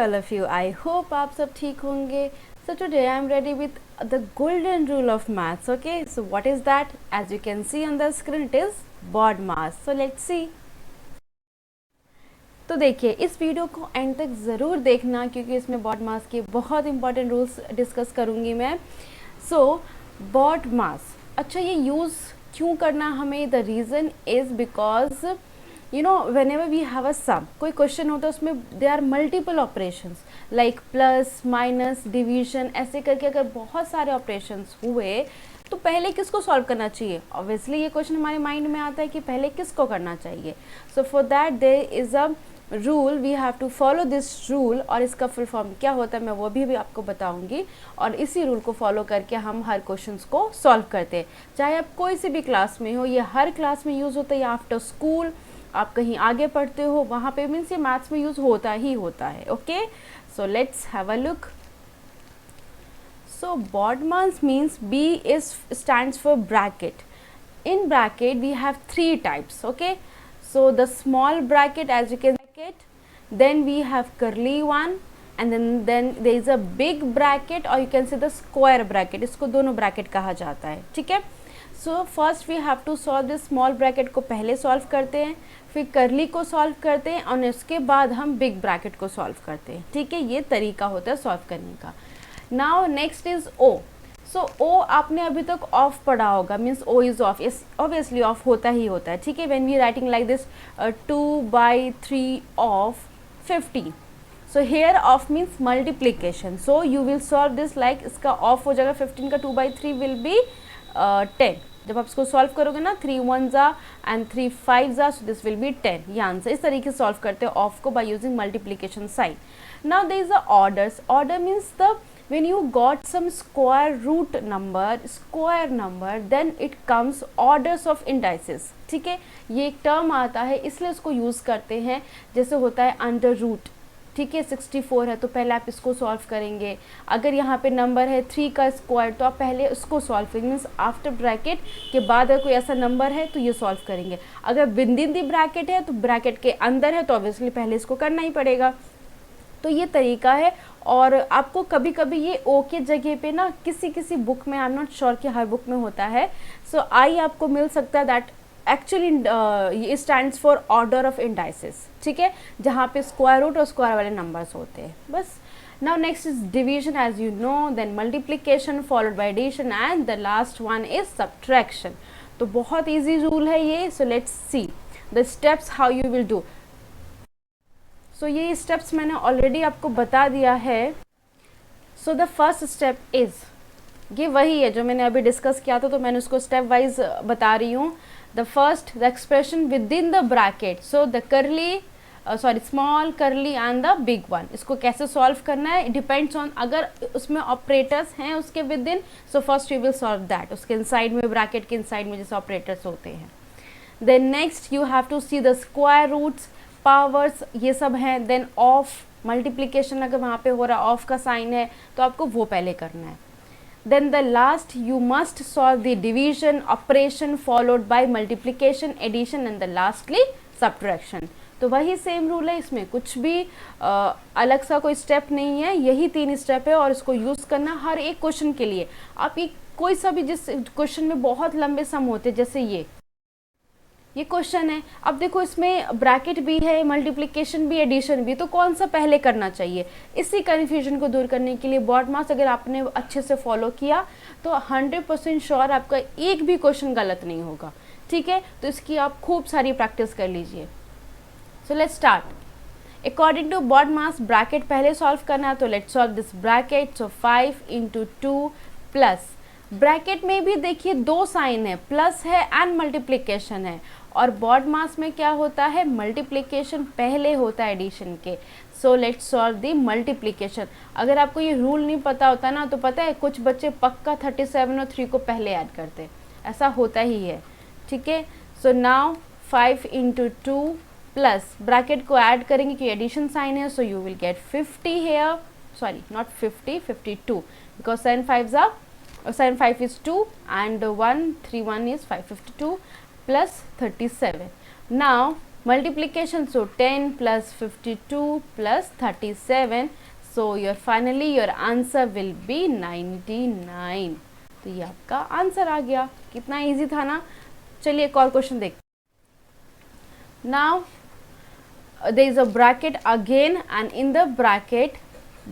all of you. I hope आप सब ठीक होंगे. So today I am ready with the golden rule of maths. Okay, so what is that? As you can see on the screen, it is BODMAS. So let's see. तो देखिए, इस video को and तक ज़रूर देखना क्योंकि इसमें BODMAS के बहुत इंपॉर्टेंट रूल्स डिस्कस करूँगी मैं. सो BODMAS, अच्छा ये यूज़ क्यों करना हमें? The reason is because you know whenever we have a sum, कोई क्वेश्चन होता है उसमें they are multiple operations like plus minus division, ऐसे करके अगर बहुत सारे ऑपरेशंस हुए तो पहले किसको सॉल्व करना चाहिए? ऑब्वियसली ये क्वेश्चन हमारे माइंड में आता है कि पहले किसको करना चाहिए. So for that there is a rule, we have to follow this rule. और इसका फुल फॉर्म क्या होता है मैं वो भी आपको बताऊंगी. और इसी रूल को फॉलो करके हम हर क्वेश्चंस को सॉल्व करते हैं, चाहे आप कोई सी भी क्लास में हो. ये हर क्लास में यूज़ होता है, या आफ्टर स्कूल आप कहीं आगे पढ़ते हो वहाँ पे मीन्स ये मैथ्स में यूज़ होता ही होता है. Okay, so let's have a look. So BODMAS means B is stands for bracket. In bracket we have three types. Okay, so the small bracket, as you can see, then we have curly one, and then there is a big bracket, or you can say the square bracket. इसको दोनों bracket कहा जाता है. ठीक है. So first we have to solve this small bracket को पहले solve करते हैं, फिर करली को सॉल्व करते हैं और उसके बाद हम बिग ब्रैकेट को सॉल्व करते हैं. ठीक है, ये तरीका होता है सॉल्व करने का. Now next is O. So O आपने अभी तक ऑफ पढ़ा होगा, means O is of. Is obviously of होता ही होता है. ठीक है, when we writing like this 2/3 of 50. So here of means multiplication. So you will solve this like इसका ऑफ हो जाएगा 15 का 2/3 विल बी 10. जब आप इसको सॉल्व करोगे ना 3 1 जा एंड 3 5 जा, सो दिस विल बी 10. ये आंसर. इस तरीके से सॉल्व करते हैं ऑफ को by using multiplication sign. Now there is a orders. Order means the when you got some square root number then it comes orders of indices. ठीक है, ये एक टर्म आता है इसलिए उसको यूज़ करते हैं. जैसे होता है अंडर रूट. ठीक है, 64 है तो पहले आप इसको सॉल्व करेंगे. अगर यहाँ पे नंबर है 3 का स्क्वायर तो आप पहले उसको सॉल्व करेंगे, मीन्स आफ्टर ब्रैकेट के बाद अगर कोई ऐसा नंबर है तो ये सॉल्व करेंगे. अगर विद इन दी ब्रैकेट है तो ब्रैकेट के अंदर है तो ऑब्वियसली पहले इसको करना ही पड़ेगा. तो ये तरीका है. और आपको कभी कभी ये ओ के जगह पे ना किसी बुक में, आई एम नॉट श्योर कि हर बुक में होता है, सो आई आपको मिल सकता है. दैट एक्चुअली ये stands for order of indices. ठीक है, जहाँ पे स्क्वायर रूट और स्क्वायर वाले नंबर्स होते हैं बस. Now next is division, as you know, then multiplication followed by addition and the last one is subtraction. तो बहुत ईजी रूल है ये. So let's see the steps how you will do. So ये steps मैंने already आपको बता दिया है. So the first step is, ये वही है जो मैंने अभी डिस्कस किया था तो मैंने उसको स्टेप वाइज बता रही हूँ. The first, the expression with in the bracket. So the करली स्मॉल करली एंड द बिग वन. इसको कैसे सॉल्व करना है डिपेंड्स ऑन अगर उसमें ऑपरेटर्स हैं उसके within. So first you will solve that. उसके इनसाइड में, ब्रैकेट के इनसाइड में जैसे ऑपरेटर्स होते हैं. Then next you have to see the square roots, powers, ये सब हैं. देन ऑफ, मल्टीप्लिकेशन अगर वहाँ पे हो रहा है ऑफ का साइन है तो आपको वो पहले करना है. Then the last you must solve the division operation followed by multiplication, addition and the lastly subtraction. तो वही सेम रूल है, इसमें कुछ भी अलग सा कोई स्टेप नहीं है. यही 3 स्टेप है और इसको यूज़ करना हर एक क्वेश्चन के लिए. आप एक कोई सा भी, जिस क्वेश्चन में बहुत लंबे सम होते जैसे ये क्वेश्चन है, अब देखो इसमें ब्रैकेट भी है, मल्टीप्लिकेशन भी, एडिशन भी, तो कौन सा पहले करना चाहिए? इसी कन्फ्यूजन को दूर करने के लिए BODMAS अगर आपने अच्छे से फॉलो किया तो 100% श्योर आपका एक भी क्वेश्चन गलत नहीं होगा. ठीक है, तो इसकी आप खूब सारी प्रैक्टिस कर लीजिए. So let's start. According to BODMAS bracket पहले सॉल्व करना है तो let's solve this bracket. So 5 × 2 plus, bracket में भी देखिए 2 साइन है, प्लस है एंड मल्टीप्लिकेशन है. और BODMAS में क्या होता है, मल्टीप्लिकेशन पहले होता है एडिशन के. So let's solve the multiplication. अगर आपको ये रूल नहीं पता होता ना तो पता है कुछ बच्चे पक्का 37 और 3 को पहले ऐड करते, ऐसा होता ही है. ठीक है, सो नाउ 5 × 2 प्लस, ब्रैकेट को ऐड करेंगे कि एडिशन साइन है. So you will get 50 here, sorry not 50, 52 because 7 5 is 2 and 1 3 1 is 5, 52 plus 37. Now multiplication, so 10 plus 52 plus 37, so finally your answer will be 99। तो ये आपका आंसर आ गया। कितना easy था ना। चलिए एक और क्वेश्चन देखते हैं। Now there is a bracket again and in the bracket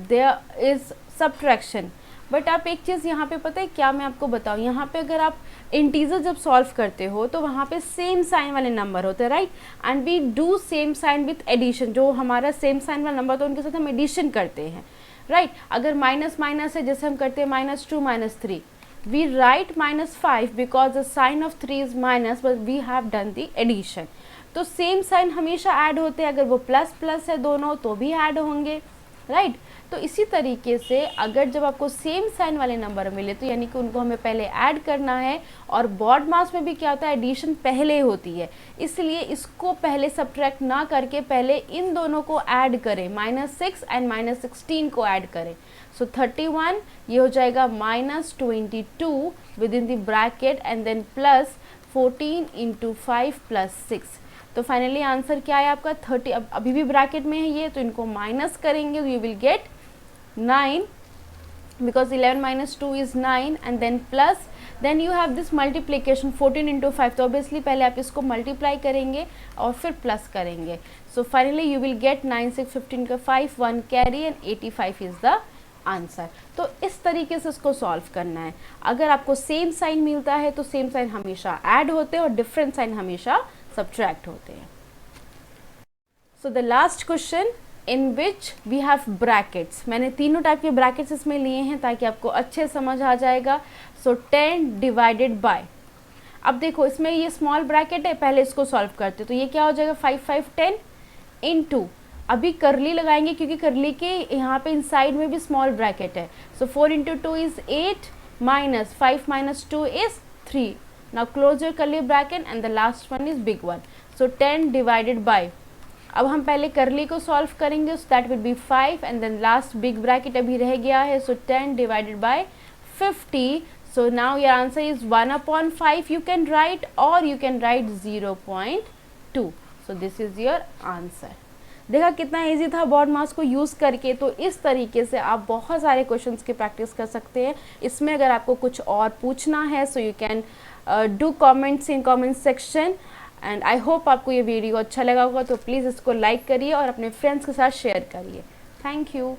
there is subtraction। But आप एक चीज़ यहाँ पे पता है क्या मैं आपको बताऊँ, यहाँ पे अगर आप इंटीजर जब सॉल्व करते हो तो वहाँ पे सेम साइन वाले नंबर होते हैं, right, and we do same sign with addition. जो हमारा सेम साइन वाला नंबर तो उनके साथ हम एडिशन करते हैं, राइट। अगर माइनस माइनस है, जैसे हम करते हैं -2 -3, we write -5 because the sign of 3 is minus, but we have done the addition. तो सेम साइन हमेशा ऐड होते हैं, अगर वो प्लस प्लस है दोनों तो भी ऐड होंगे, राइट। तो इसी तरीके से अगर जब आपको सेम साइन वाले नंबर मिले तो यानी कि उनको हमें पहले ऐड करना है, और बॉड मास में भी क्या होता है, एडिशन पहले होती है, इसलिए इसको पहले सब्ट्रैक्ट ना करके पहले इन दोनों को ऐड करें, -6 एंड -16 को ऐड करें। सो 31 ये हो जाएगा -22 within the bracket and then plus 14 × 5 + 6। तो फाइनली आंसर क्या है आपका 30। अब अभी भी ब्रैकेट में है ये, तो इनको माइनस करेंगे तो you will gate 9 because 11 minus 2 is 9 and then plus, then you have this multiplication 14 into 5। तो obviously पहले आप इसको multiply करेंगे और फिर plus करेंगे। So finally you will get 9 6 15 का 5 1 carry and 85 is the answer. तो इस तरीके से इसको सॉल्व करना है। अगर आपको सेम साइन मिलता है तो सेम साइन हमेशा ऐड होते हैं और डिफरेंट साइन हमेशा सब्ट्रैक्ट होते हैं। So the last question in which we have brackets. मैंने तीनों टाइप के ब्रैकेट्स इसमें लिए हैं ताकि आपको अच्छे समझ आ जाएगा। सो 10 डिवाइडेड बाय, अब देखो इसमें ये स्मॉल ब्रैकेट है, पहले इसको सॉल्व करते तो ये क्या हो जाएगा 5 5 10 इनटू, अभी करली लगाएंगे क्योंकि करली के यहाँ पे इनसाइड में भी स्मॉल ब्रैकेट है। So 4 × 2 is 8 minus 5 - 2 is 3। Now close your curly bracket and the last one is big one. So 10 divided by, अब हम पहले करली को सॉल्व करेंगे, so that will be 5 and then last big bracket अभी रह गया है। So 10 divided by 50। So now your answer is 1/5 you can write, और you can right 0.2। So this is your answer. देखा कितना इजी था बॉड मास को यूज़ करके। तो इस तरीके से आप बहुत सारे क्वेश्चंस की प्रैक्टिस कर सकते हैं। इसमें अगर आपको कुछ और पूछना है so you can do comments in comment section. And I hope आपको ये वीडियो अच्छा लगा होगा, तो प्लीज़ इसको लाइक करिए और अपने फ्रेंड्स के साथ शेयर करिए। Thank you.